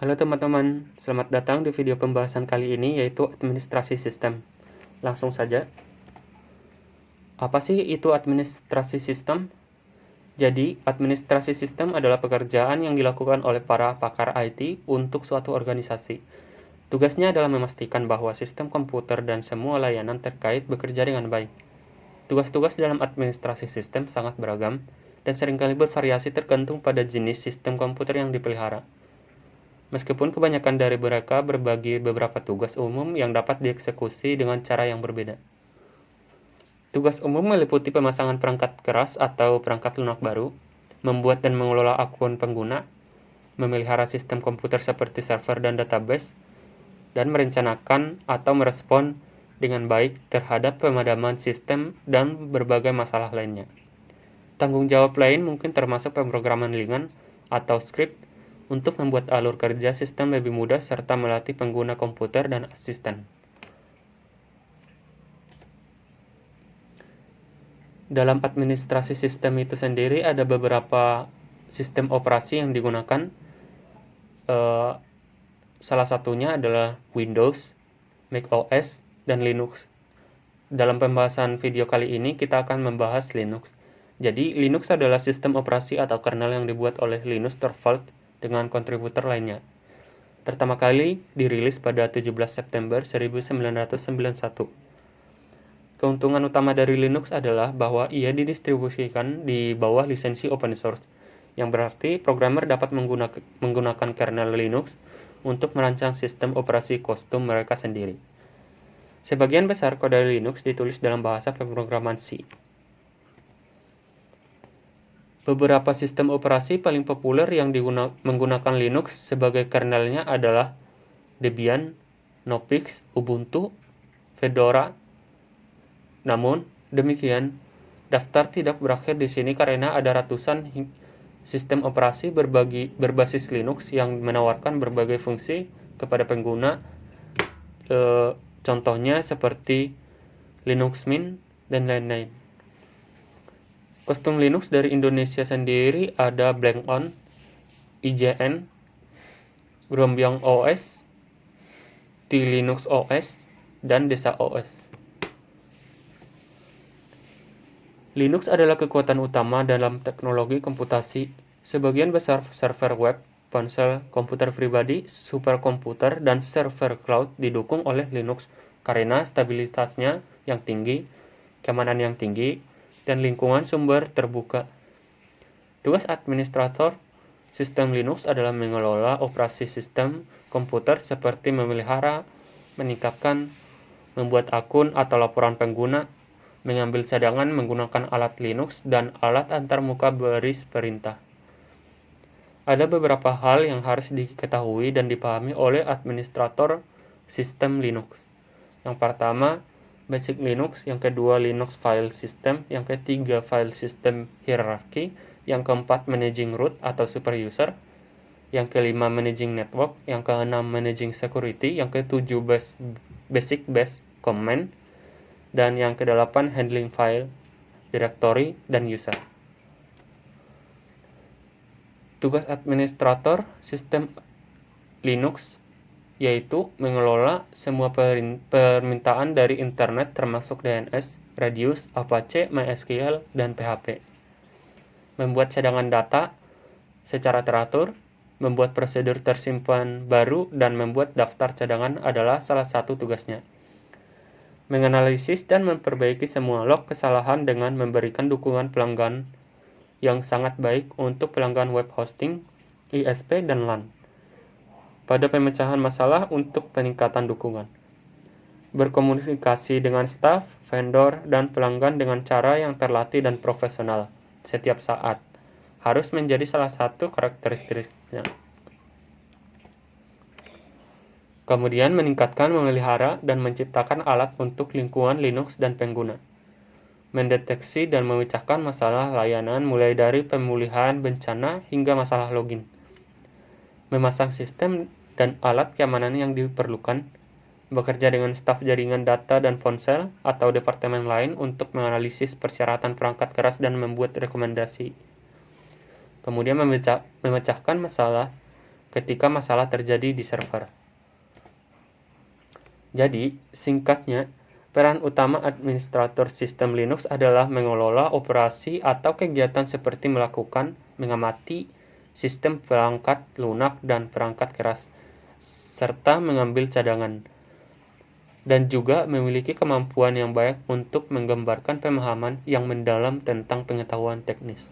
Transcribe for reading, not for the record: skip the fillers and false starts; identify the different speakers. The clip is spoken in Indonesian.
Speaker 1: Halo teman-teman, selamat datang di video pembahasan kali ini yaitu administrasi sistem. Langsung saja. Apa sih itu administrasi sistem? Jadi, administrasi sistem adalah pekerjaan yang dilakukan oleh para pakar IT untuk suatu organisasi. Tugasnya adalah memastikan bahwa sistem komputer dan semua layanan terkait bekerja dengan baik. Tugas-tugas dalam administrasi sistem sangat beragam dan seringkali bervariasi tergantung pada jenis sistem komputer yang dipelihara. Meskipun kebanyakan dari mereka berbagi beberapa tugas umum yang dapat dieksekusi dengan cara yang berbeda. Tugas umum meliputi pemasangan perangkat keras atau perangkat lunak baru, membuat dan mengelola akun pengguna, memelihara sistem komputer seperti server dan database, dan merencanakan atau merespon dengan baik terhadap pemadaman sistem dan berbagai masalah lainnya. Tanggung jawab lain mungkin termasuk pemrograman ringan atau script untuk membuat alur kerja sistem lebih mudah serta melatih pengguna komputer dan asisten. Dalam administrasi sistem itu sendiri ada beberapa sistem operasi yang digunakan. Salah satunya adalah Windows, Mac OS, dan Linux. Dalam pembahasan video kali ini kita akan membahas Linux. Jadi Linux adalah sistem operasi atau kernel yang dibuat oleh Linus Torvalds dengan kontributor lainnya. Pertama kali dirilis pada 17 September 1991. Keuntungan utama dari Linux adalah bahwa ia didistribusikan di bawah lisensi open source, yang berarti programmer dapat menggunakan kernel Linux untuk merancang sistem operasi kostum mereka sendiri. Sebagian besar kode Linux ditulis dalam bahasa pemrograman C. Beberapa sistem operasi paling populer yang menggunakan Linux sebagai kernelnya adalah Debian, Knoppix, Ubuntu, Fedora. Namun, demikian, daftar tidak berakhir di sini karena ada ratusan sistem operasi berbasis Linux yang menawarkan berbagai fungsi kepada pengguna. Contohnya seperti Linux Mint dan lain-lain. Kostum Linux dari Indonesia sendiri ada Blank-On, IJN, Grombyong OS, T-Linux OS, dan Desa OS. Linux adalah kekuatan utama dalam teknologi komputasi. Sebagian besar server web, ponsel, komputer pribadi, superkomputer, dan server cloud didukung oleh Linux karena stabilitasnya yang tinggi, keamanan yang tinggi, dan lingkungan sumber terbuka. Tugas administrator sistem Linux adalah mengelola operasi sistem komputer seperti memelihara, meningkatkan, membuat akun atau laporan pengguna, mengambil cadangan menggunakan alat Linux dan alat antarmuka baris perintah. Ada beberapa hal yang harus diketahui dan dipahami oleh administrator sistem Linux. Yang pertama, Basic Linux, yang kedua Linux File System, yang ketiga File System Hierarchy, yang keempat Managing Root atau Super User, yang kelima Managing Network, yang keenam Managing Security, yang ketujuh Basic Bash Command, dan yang kedelapan Handling File, Directory, dan User. Tugas administrator sistem Linux yaitu mengelola semua permintaan dari internet termasuk DNS, Radius, Apache, MySQL, dan PHP. Membuat cadangan data secara teratur, membuat prosedur tersimpan baru, dan membuat daftar cadangan adalah salah satu tugasnya. Menganalisis dan memperbaiki semua log kesalahan dengan memberikan dukungan pelanggan yang sangat baik untuk pelanggan web hosting, ISP, dan LAN. Pada pemecahan masalah untuk peningkatan dukungan. Berkomunikasi dengan staf, vendor, dan pelanggan dengan cara yang terlatih dan profesional setiap saat harus menjadi salah satu karakteristiknya. Kemudian meningkatkan, memelihara, dan menciptakan alat untuk lingkungan Linux dan pengguna. Mendeteksi dan memecahkan masalah layanan mulai dari pemulihan bencana hingga masalah login. Memasang sistem dan alat keamanan yang diperlukan, bekerja dengan staf jaringan data dan ponsel atau departemen lain untuk menganalisis persyaratan perangkat keras dan membuat rekomendasi. Kemudian memecahkan masalah ketika masalah terjadi di server. Jadi, singkatnya, peran utama administrator sistem Linux adalah mengelola operasi atau kegiatan seperti mengamati sistem perangkat lunak dan perangkat keras, serta mengambil cadangan, dan juga memiliki kemampuan yang baik untuk menggambarkan pemahaman yang mendalam tentang pengetahuan teknis.